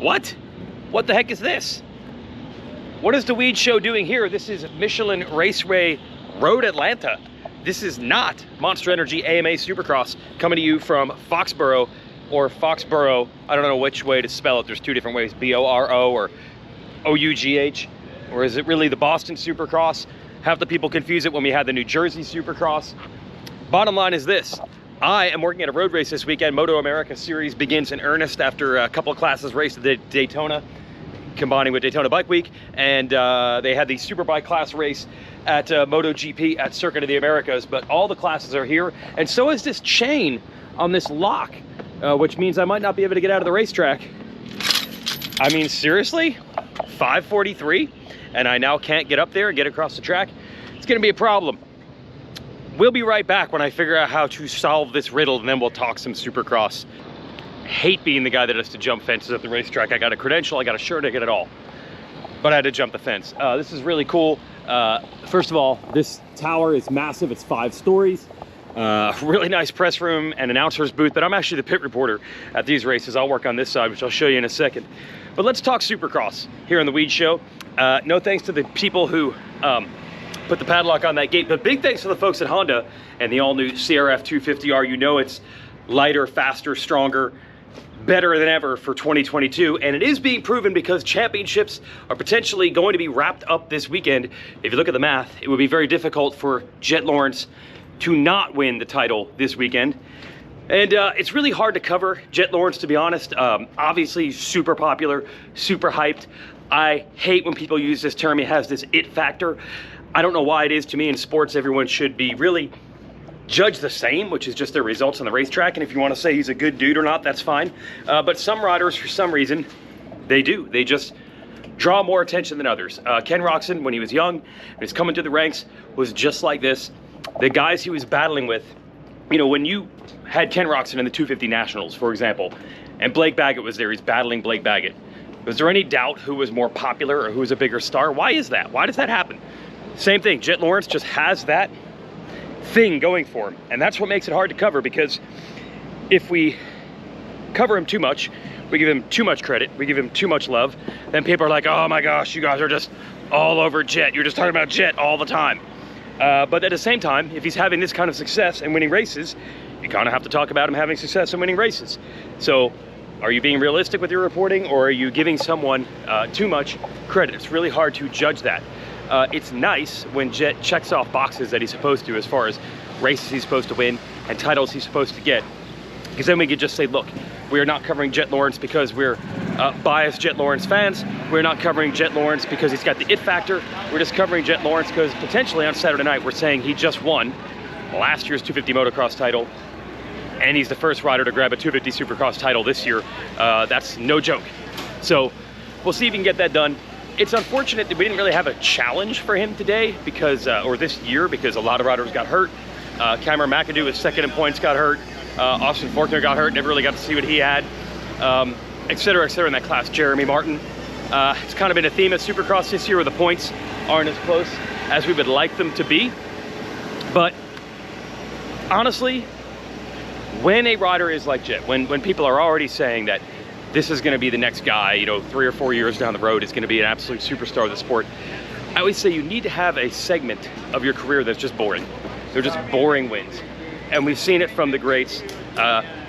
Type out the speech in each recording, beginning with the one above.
What? What the heck is this? What is the Weege show doing here? This is Michelin Raceway Road Atlanta. This is not Monster Energy AMA Supercross coming to you from Foxborough or Foxboro. I don't know which way to spell it. There's two different ways, B-O-R-O or O-U-G-H. Or is it really the Boston Supercross? Half the people confuse it when we had the New Jersey Supercross. Bottom line is this. I am working at a road race this weekend. MotoAmerica series begins in earnest after a couple of classes raced at Daytona, combining with Daytona Bike Week. And they had the Superbike class race at MotoGP at Circuit of the Americas. But all the classes are here. And so is this chain on this lock, which means I might not be able to get out of the racetrack. I mean, seriously? 5:43? And I now can't get up there and get across the track? It's gonna be a problem. We'll be right back when I figure out how to solve this riddle, and then we'll talk some Supercross. Hate being the guy that has to jump fences at the racetrack. I got a credential, I got a shirt, I get it all. But I had to jump the fence. This is really cool. First of all, this tower is massive, it's 5 stories. Really nice press room and announcer's booth, but I'm actually the pit reporter at these races. I'll work on this side, which I'll show you in a second. But let's talk Supercross here on the Weege Show. No thanks to the people who put the padlock on that gate, but big thanks to the folks at Honda and the all-new CRF250R. You know it's lighter, faster, stronger, better than ever for 2022, and it is being proven because championships are potentially going to be wrapped up this weekend. If you look at the math, it would be very difficult for Jett Lawrence to not win the title this weekend. And it's really hard to cover Jett Lawrence, to be honest. Obviously super popular, super hyped. I hate when people use this term. It has this it factor. I don't know why it is. To me, in sports, everyone should be really judged the same, which is just their results on the racetrack. And if you want to say he's a good dude or not, that's fine. But some riders, for some reason, they do. They just draw more attention than others. Ken Roczen, when he was young, and he's coming through the ranks, was just like this. The guys he was battling with, you know, when you had Ken Roczen in the 250 Nationals, for example, and Blake Baggett was there, he's battling Blake Baggett. Was there any doubt who was more popular or who was a bigger star? Why is that? Why does that happen? Same thing, Jett Lawrence just has that thing going for him. And that's what makes it hard to cover, because if we cover him too much, we give him too much credit, we give him too much love, then people are like, oh my gosh, you guys are just all over Jett. You're just talking about Jett all the time. But at the same time, if he's having this kind of success and winning races, you kind of have to talk about him having success and winning races. So are you being realistic with your reporting, or are you giving someone too much credit? It's really hard to judge that. It's nice when Jett checks off boxes that he's supposed to, as far as races he's supposed to win and titles he's supposed to get. Because then we could just say, look, we are not covering Jett Lawrence because we're biased Jett Lawrence fans. We're not covering Jett Lawrence because he's got the it factor. We're just covering Jett Lawrence because potentially on Saturday night we're saying he just won last year's 250 motocross title, and he's the first rider to grab a 250 Supercross title this year. That's no joke. So we'll see if we can get that done. It's unfortunate that we didn't really have a challenge for him today, because, or this year, because a lot of riders got hurt. Cameron McAdoo was second in points, got hurt. Austin Faulkner got hurt, never really got to see what he had, et cetera, in that class. Jeremy Martin. It's kind of been a theme at Supercross this year where the points aren't as close as we would like them to be. But honestly, when a rider is like Jett, when people are already saying that this is going to be the next guy, you know, 3 or 4 years down the road is going to be an absolute superstar of the sport, I always say you need to have a segment of your career that's just boring. They're just boring wins. And we've seen it from the greats.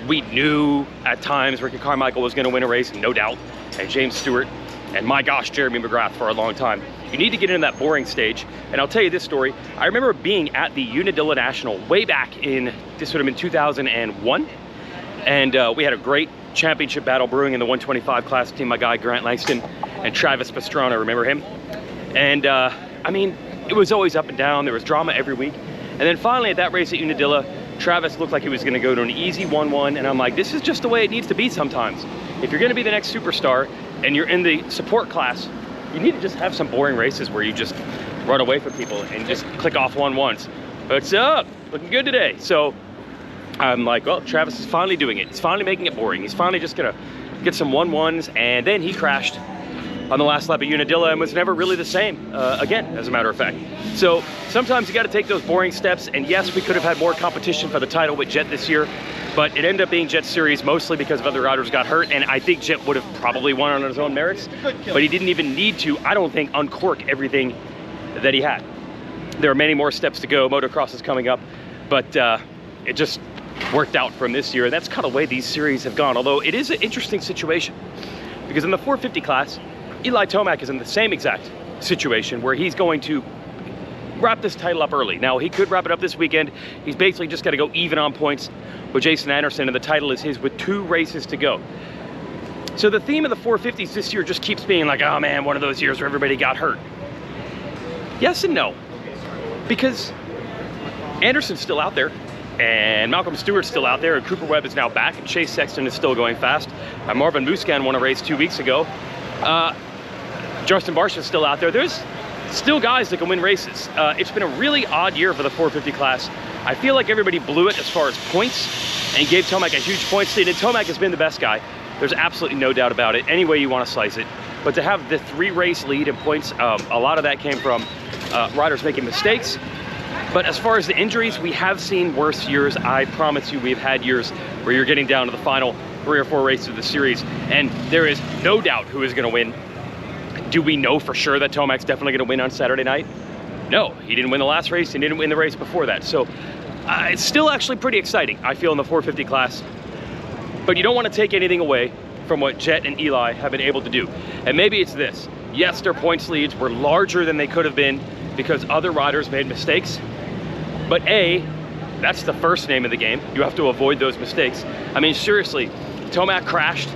We knew at times Ricky Carmichael was going to win a race, no doubt, and James Stewart, and my gosh, Jeremy McGrath for a long time. You need to get into that boring stage. And I'll tell you this story. I remember being at the Unadilla National way back in, this would have been 2001. And we had a great championship battle brewing in the 125 class between my guy Grant Langston and Travis Pastrana, remember him? And I mean, it was always up and down. There was drama every week. And then finally at that race at Unadilla, Travis looked like he was gonna go to an easy 1-1, and I'm like, this is just the way it needs to be sometimes. If you're gonna be the next superstar and you're in the support class, you need to just have some boring races where you just run away from people and just click off 1-1s. What's up? Looking good today. So I'm like, well, Travis is finally doing it. He's finally making it boring. He's finally just gonna get some 1-1s, and then he crashed on the last lap at Unadilla and was never really the same again, as a matter of fact. So sometimes you got to take those boring steps, and yes, we could have had more competition for the title with Jett this year, But it ended up being Jett's series mostly because of other riders got hurt, and I think Jett would have probably won on his own merits, but he didn't even need to, I don't think, uncork everything that he had. There are many more steps to go. Motocross is coming up, but it just worked out from this year, and that's kind of the way these series have gone. Although it is an interesting situation, because in the 450 class, Eli Tomac is in the same exact situation where he's going to wrap this title up early. Now, he could wrap it up this weekend. He's basically just got to go even on points with Jason Anderson, and the title is his with 2 races to go. So the theme of the 450s this year just keeps being like, oh man, one of those years where everybody got hurt. Yes and no, because Anderson's still out there, and Malcolm Stewart's still out there, and Cooper Webb is now back, and Chase Sexton is still going fast. Marvin Musquin won a race 2 weeks ago. Justin Barcia's still out there. There's still guys that can win races. It's been a really odd year for the 450 class. I feel like everybody blew it as far as points and gave Tomac a huge points lead, and Tomac has been the best guy. There's absolutely no doubt about it, any way you want to slice it. But to have the 3-race lead in points, a lot of that came from riders making mistakes. But as far as the injuries, we have seen worse years. I promise you, we've had years where you're getting down to the final 3 or 4 races of the series, and there is no doubt who is going to win. Do we know for sure that Tomac's definitely going to win on Saturday night? No, he didn't win the last race, he didn't win the race before that. So it's still actually pretty exciting, I feel, in the 450 class. But you don't want to take anything away from what Jett and Eli have been able to do. And maybe it's this. Yes, their points leads were larger than they could have been because other riders made mistakes. But A, that's the first name of the game. You have to avoid those mistakes. I mean, seriously, Tomac crashed.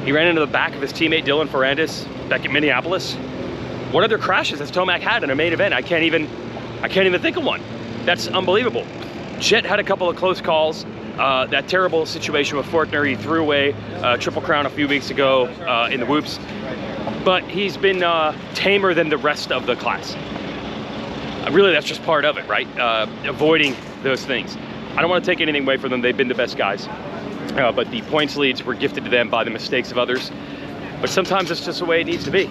He ran into the back of his teammate Dylan Ferrandis back in Minneapolis. What other crashes has Tomac had in a main event? I can't even think of one. That's unbelievable. Jett had a couple of close calls. That terrible situation with Fortner, he threw away Triple Crown a few weeks ago in the whoops. But he's been tamer than the rest of the class. Really, that's just part of it, right? Avoiding those things. I don't want to take anything away from them. They've been the best guys. But the points leads were gifted to them by the mistakes of others. But sometimes it's just the way it needs to be.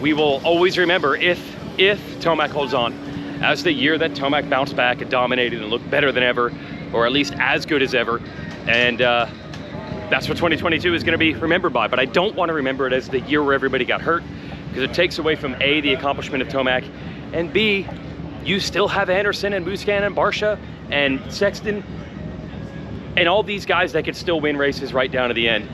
We will always remember, if Tomac holds on, as the year that Tomac bounced back and dominated and looked better than ever, or at least as good as ever. And that's what 2022 is going to be remembered by. But I don't want to remember it as the year where everybody got hurt, because it takes away from A, the accomplishment of Tomac, and B, you still have Anderson and Musquin and Barcia and Sexton and all these guys that could still win races right down to the end.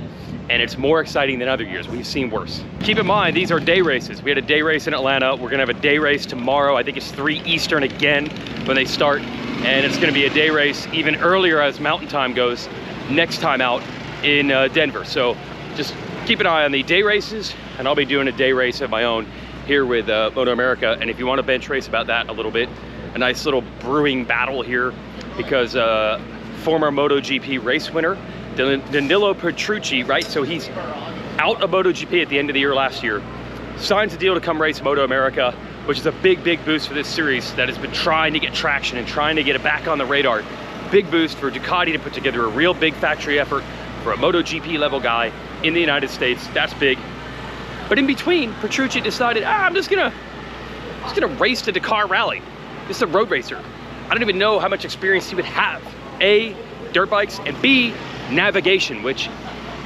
And it's more exciting than other years. We've seen worse. Keep in mind, these are day races. We had a day race in Atlanta. We're gonna have a day race tomorrow. I think it's 3 Eastern again when they start. And it's gonna be a day race even earlier as mountain time goes next time out in Denver. So just keep an eye on the day races, and I'll be doing a day race of my own here with MotoAmerica. And if you want to bench race about that a little bit, a nice little brewing battle here, because former MotoGP race winner, Danilo Petrucci, right? So he's out of MotoGP at the end of the year last year, signs a deal to come race MotoAmerica, which is a big, big boost for this series that has been trying to get traction and trying to get it back on the radar. Big boost for Ducati to put together a real big factory effort for a MotoGP level guy in the United States. That's big. But in between, Petrucci decided, I'm just gonna race the Dakar Rally. This is a road racer. I don't even know how much experience he would have. A, dirt bikes, and B, navigation, which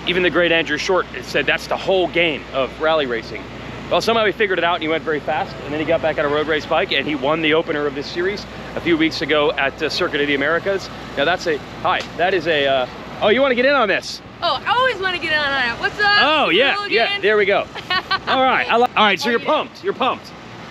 even the great Andrew Short said that's the whole game of rally racing. Well, somehow he figured it out and he went very fast, and then he got back on a road race bike and he won the opener of this series a few weeks ago at Circuit of the Americas. Now that's a, hi, that is a, oh, you want to get in on this? Oh, I always want to get in on that. What's up? Oh, yeah, there we go. All right, all right, so you're pumped,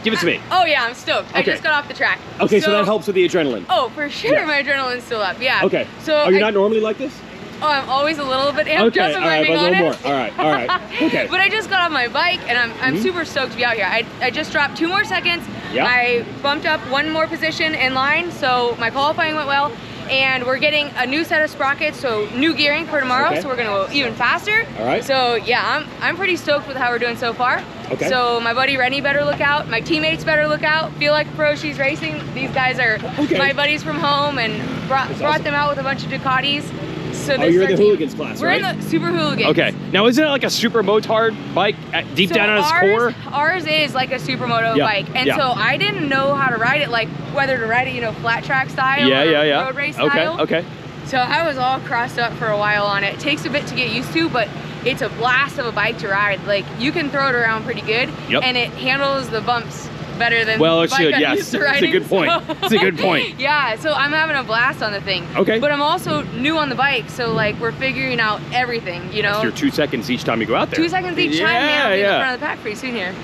Give it to me. Oh yeah, I'm stoked. Okay. I just got off the track. Okay, so that helps with the adrenaline. Oh, for sure, Yeah. my adrenaline's still up, yeah. Okay, So are you not normally like this? Oh, I'm always a little bit amped Okay, up, if all I'm right, being but a little more. honest. All right, okay. But I just got on my bike, and I'm super stoked to be out here. I just dropped 2 more seconds. Yeah. I bumped up 1 more position in line, so my qualifying went well. And we're getting a new set of sprockets, so new gearing for tomorrow, Okay. so we're gonna go even faster. All right. So yeah, I'm pretty stoked with how we're doing so far. Okay. So my buddy Rennie better look out, my teammates better look out. Feel like a pro, she's racing. These guys are Okay. my buddies from home, and brought awesome. them out with a bunch of Ducatis. So Oh, you're in the hooligans class, We're right? in the super hooligans. Okay, now isn't it like a super motard bike deep So down on its core? Ours is like a supermoto Yeah, bike, and yeah. so I didn't know how to ride it, like whether to ride it, flat track style, or road race style. Okay. So I was all crossed up for a while on it. It takes a bit to get used to, but it's a blast of a bike to ride. Like, you can throw it around pretty good, and it handles the bumps better than well, the it bike should, I'm yes. used to riding, It's a good point. so. It's a good point. Yeah, so I'm having a blast on the thing. Okay. But I'm also new on the bike, so like we're figuring out everything, you know? You're 2 seconds each time you go out there. 2 seconds each time, man. I'll be in the front of the pack pretty soon here.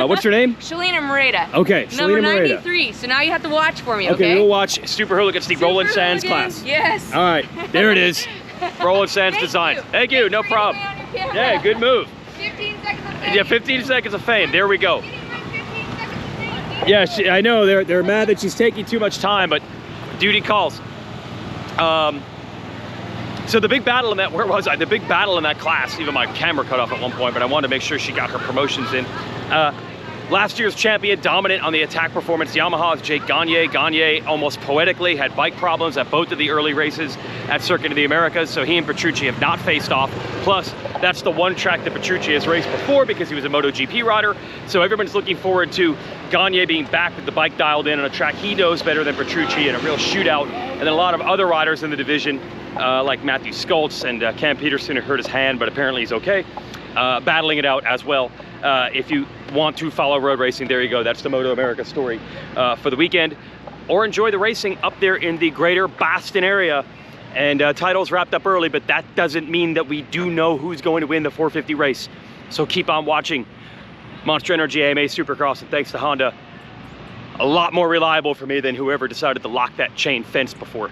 What's your name? Shalina Moreta. Okay, Number Shalina Moreta. 93, so now you have to watch for me, Okay, we'll watch Super Hooligans, the Roland Super Sands Hooligans, class. Yes. All right, there it is. Roland Sands Thank design. you. Thank you, no problem. Yeah, good move. 15 seconds of fame. Yeah, 15 seconds of fame. There we go. Getting my 15 seconds of fame. Yeah, I know they're mad that she's taking too much time, but duty calls. So the big battle in that, where was I? The big battle in that class, even my camera cut off at one point, but I wanted to make sure she got her promotions in. Last year's champion, dominant on the attack performance, Yamaha's Jake Gagne. Gagne almost poetically had bike problems at both of the early races at Circuit of the Americas, so he and Petrucci have not faced off. Plus, that's the one track that Petrucci has raced before because he was a MotoGP rider, so everyone's looking forward to Gagne being back with the bike dialed in on a track he knows better than Petrucci in a real shootout. And then a lot of other riders in the division, like Matthew Skoltz and Cam Peterson, who hurt his hand, but apparently he's okay, battling it out as well. If you want to follow road racing, there you go. That's the MotoAmerica story for the weekend. Or enjoy the racing up there in the greater Boston area. And titles wrapped up early, but that doesn't mean that we do know who's going to win the 450 race. So keep on watching Monster Energy AMA Supercross, and thanks to Honda, a lot more reliable for me than whoever decided to lock that chain fence before.